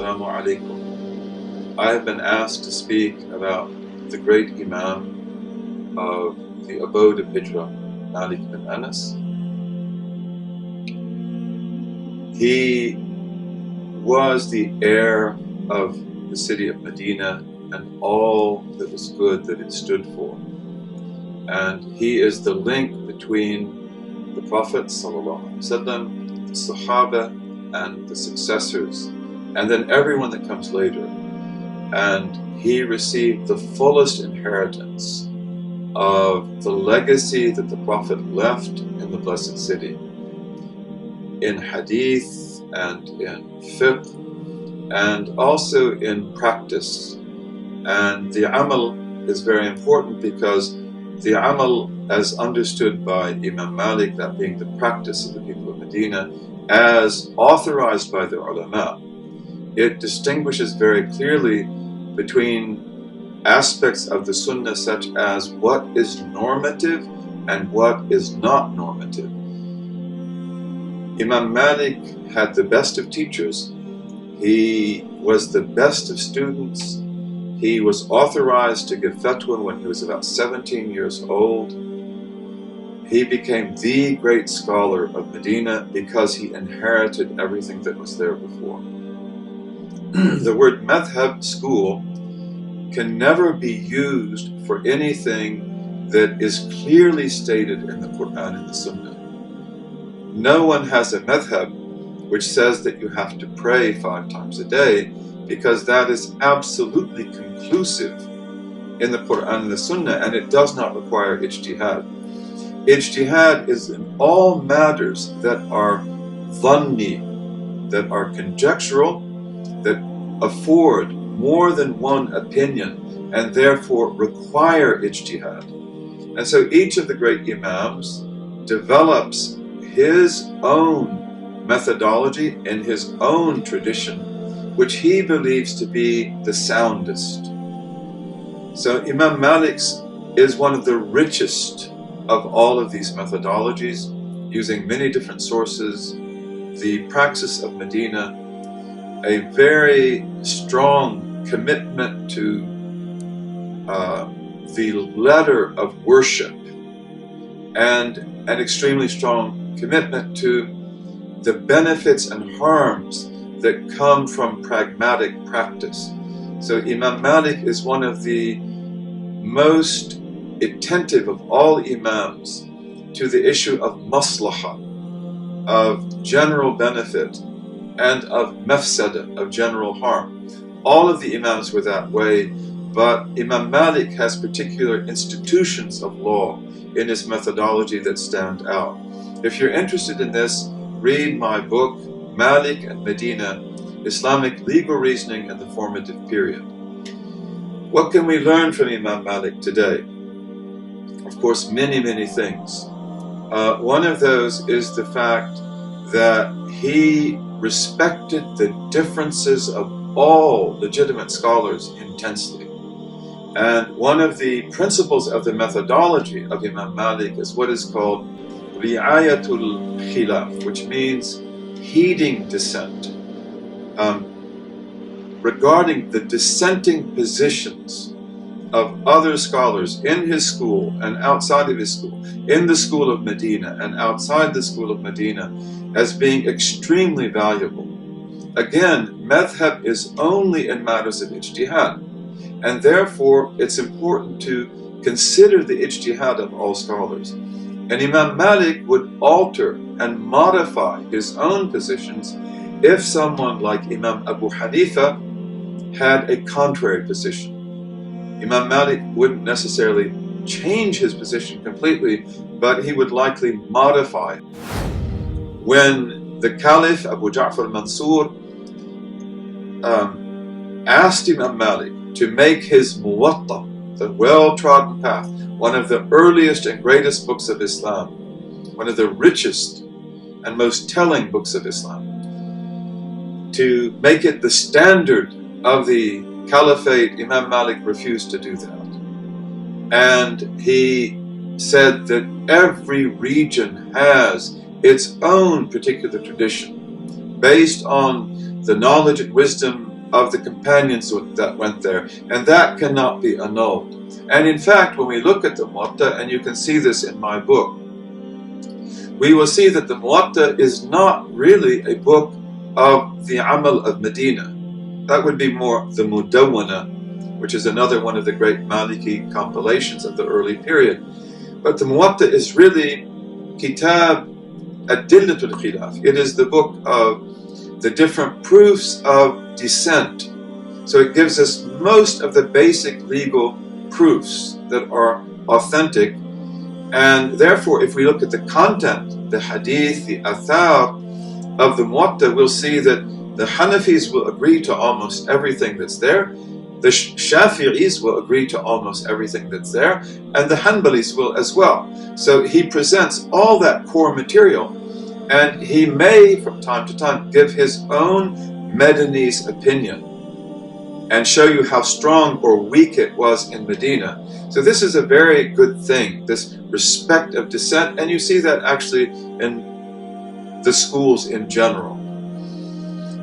Assalamu alaikum. I have been asked to speak about the great Imam of the abode of Hijrah, Malik bin Anas. He was the heir of the city of Medina and all that was good that it stood for. And he is the link between the Prophet ﷺ, the Sahaba, and the successors, and then everyone that comes later. And he received the fullest inheritance of the legacy that the Prophet left in the Blessed City, in hadith and in fiqh, and also in practice. And the amal is very important because the amal, as understood by Imam Malik, that being the practice of the people of Medina, as authorized by the ulama, it distinguishes very clearly between aspects of the sunnah such as what is normative and what is not normative. Imam Malik had the best of teachers. He was the best of students. He was authorized to give fatwa when he was about 17 years old. He became the great scholar of Medina because he inherited everything that was there before. The word madhab, school, can never be used for anything that is clearly stated in the Quran and the Sunnah. No one has a madhab which says that you have to pray 5 times a day, because that is absolutely conclusive in the Quran and the Sunnah, and it does not require ijtihad. Ijtihad is in all matters that are dhanni, that are conjectural, that afford more than one opinion, and therefore require ijtihad. And so each of the great Imams develops his own methodology in his own tradition, which he believes to be the soundest. So Imam Malik's is one of the richest of all of these methodologies, using many different sources, the praxis of Medina, a very strong commitment to the letter of worship, and an extremely strong commitment to the benefits and harms that come from pragmatic practice. So Imam Malik is one of the most attentive of all Imams to the issue of maslahah, of general benefit, and of mafsada, of general harm. All of the Imams were that way, but Imam Malik has particular institutions of law in his methodology that stand out. If you're interested in this, read my book, Malik and Medina, Islamic Legal Reasoning in the Formative Period. What can we learn from Imam Malik today? Of course, many, many things. One of those is the fact that he respected the differences of all legitimate scholars intensely. And one of the principles of the methodology of Imam Malik is what is called ri'ayatul khilaf, which means heeding dissent. Regarding the dissenting positions of other scholars in his school and outside of his school, in the school of Medina and outside the school of Medina, as being extremely valuable. Again, madhab is only in matters of ijtihad, and therefore it's important to consider the ijtihad of all scholars. And Imam Malik would alter and modify his own positions if someone like Imam Abu Hanifa had a contrary position. Imam Malik wouldn't necessarily change his position completely, but he would likely modify it. When the Caliph Abu Ja'far Mansur asked Imam Malik to make his Muwatta, the well-trodden path, one of the earliest and greatest books of Islam, one of the richest and most telling books of Islam, to make it the standard of the Caliphate, Imam Malik refused to do that. And he said that every region has its own particular tradition based on the knowledge and wisdom of the companions that went there, and that cannot be annulled. And in fact, when we look at the Muwatta, and you can see this in my book, we will see that the Muwatta is not really a book of the Amal of Medina. That would be more the Mudawwana, which is another one of the great Maliki compilations of the early period. But the Muwatta is really Kitab Adillatul Khilaf. It is the book of the different proofs of dissent. So it gives us most of the basic legal proofs that are authentic. And therefore, if we look at the content, the hadith, the athar of the Muwatta, we'll see that the Hanafis will agree to almost everything that's there, the Shafi'is will agree to almost everything that's there, and the Hanbalis will as well. So he presents all that core material, and he may, from time to time, give his own Madinese opinion and show you how strong or weak it was in Medina. So this is a very good thing, this respect of dissent, and you see that actually in the schools in general.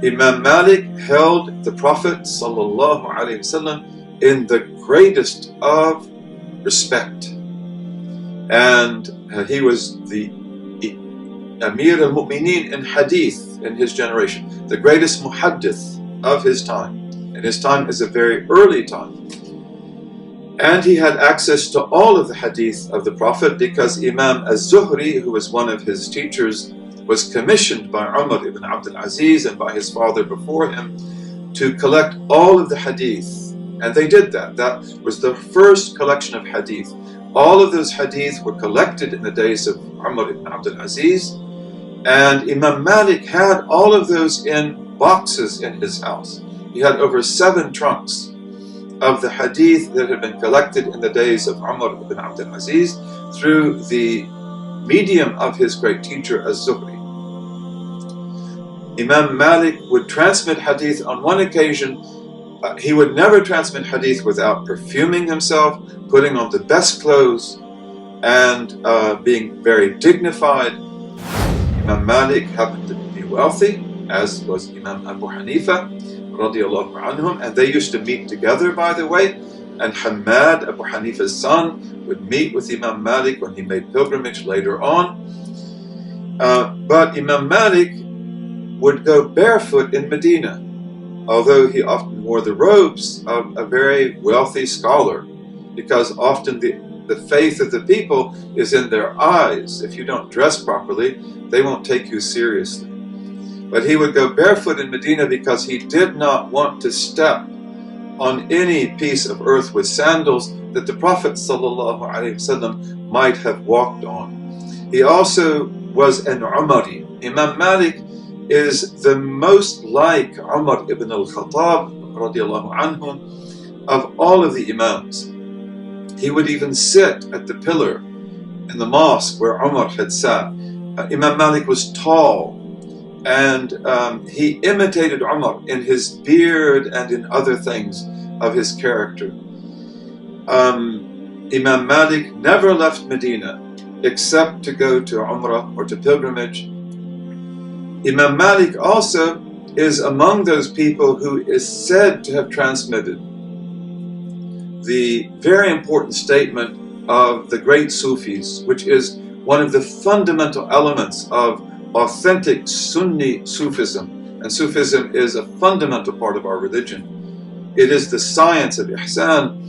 Imam Malik held the Prophet ﷺ in the greatest of respect, and he was the Amir al-Mu'mineen in Hadith in his generation, the greatest muhaddith of his time, and his time is a very early time. And he had access to all of the Hadith of the Prophet because Imam az-Zuhri, who was one of his teachers, was commissioned by Umar ibn Abd-Allah and by his father before him to collect all of the Hadith. And they did that. That was the first collection of Hadith. All of those Hadith were collected in the days of Umar ibn Abd-Allah, and Imam Malik had all of those in boxes in his house. He had over 7 trunks of the Hadith that had been collected in the days of Umar ibn Abd-Allah through the medium of his great teacher az-Zuhri. Imam Malik would transmit Hadith on one occasion. He would never transmit Hadith without perfuming himself, putting on the best clothes, and being very dignified. Imam Malik happened to be wealthy, as was Imam Abu Hanifa, radiallahu anhum, and they used to meet together, by the way. And Hamad, Abu Hanifa's son, would meet with Imam Malik when he made pilgrimage later on. But Imam Malik would go barefoot in Medina, although he often wore the robes of a very wealthy scholar, because often the faith of the people is in their eyes. If you don't dress properly, they won't take you seriously. But he would go barefoot in Medina because he did not want to step on any piece of earth with sandals that the Prophet ﷺ might have walked on. He also was an Umari. Imam Malik is the most like Umar ibn al-Khattab radiallahu anhu of all of the Imams. He would even sit at the pillar in the mosque where Umar had sat. Imam Malik was tall, and he imitated Umar in his beard and in other things of his character. Imam Malik never left Medina except to go to Umrah or to pilgrimage. Imam Malik also is among those people who is said to have transmitted the very important statement of the great Sufis, which is one of the fundamental elements of authentic Sunni Sufism. And Sufism is a fundamental part of our religion. It is the science of ihsan.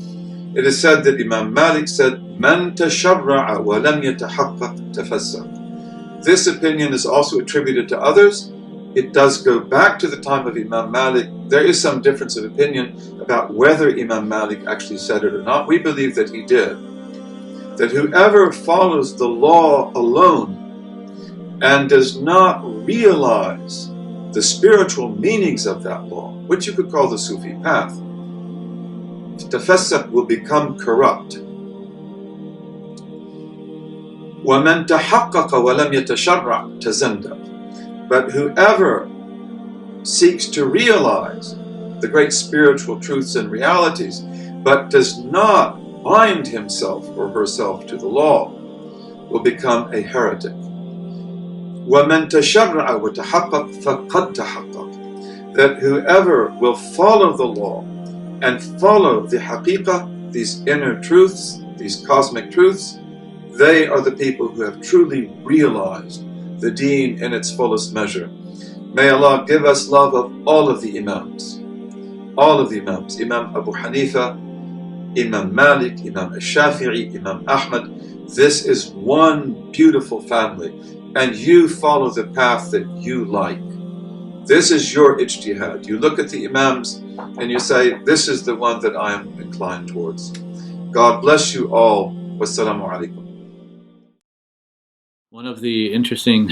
It is said that Imam Malik said, "Man tasharra'a wa lam yatahaqqaq tafassaq." This opinion is also attributed to others. It does go back to the time of Imam Malik. There is some difference of opinion about whether Imam Malik actually said it or not. We believe that he did. That whoever follows the law alone and does not realize the spiritual meanings of that law, which you could call the Sufi path, tafassaq, will become corrupt. وَمَنْ تَحَقَّقَ وَلَمْ يَتَشَرَّعْ تَزَنْدَقَ. But whoever seeks to realize the great spiritual truths and realities, but does not bind himself or herself to the law, will become a heretic. وَمَنْ تَشَرَّعَ وَتَحَقَّقَ فَقَدْ تَحَقَّقَ. that whoever will follow the law and follow the haqiqah, these inner truths, these cosmic truths, they are the people who have truly realized the deen in its fullest measure. May Allah give us love of all of the Imams. All of the Imams. Imam Abu Hanifa, Imam Malik, Imam Shafi'i, Imam Ahmad. This is one beautiful family. And you follow the path that you like. This is your ijtihad. You look at the Imams and you say, this is the one that I am inclined towards. God bless you all. Wassalamu alaikum. One of the interesting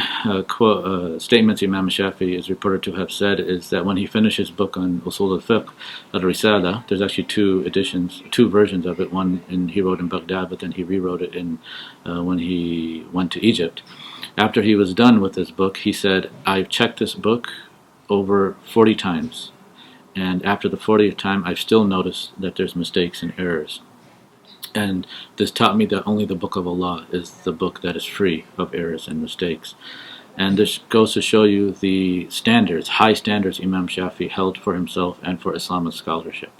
statements Imam Shafi'i is reported to have said is that when he finished his book on Usul al-Fiqh, al-Risala, there's actually two versions of it. One he wrote in Baghdad, but then he rewrote it when he went to Egypt. After he was done with this book, he said, I've checked this book over 40 times, and after the 40th time, I've still noticed that there's mistakes and errors. And this taught me that only the Book of Allah is the book that is free of errors and mistakes. And this goes to show you the standards, high standards Imam Shafi'i held for himself and for Islamic scholarship.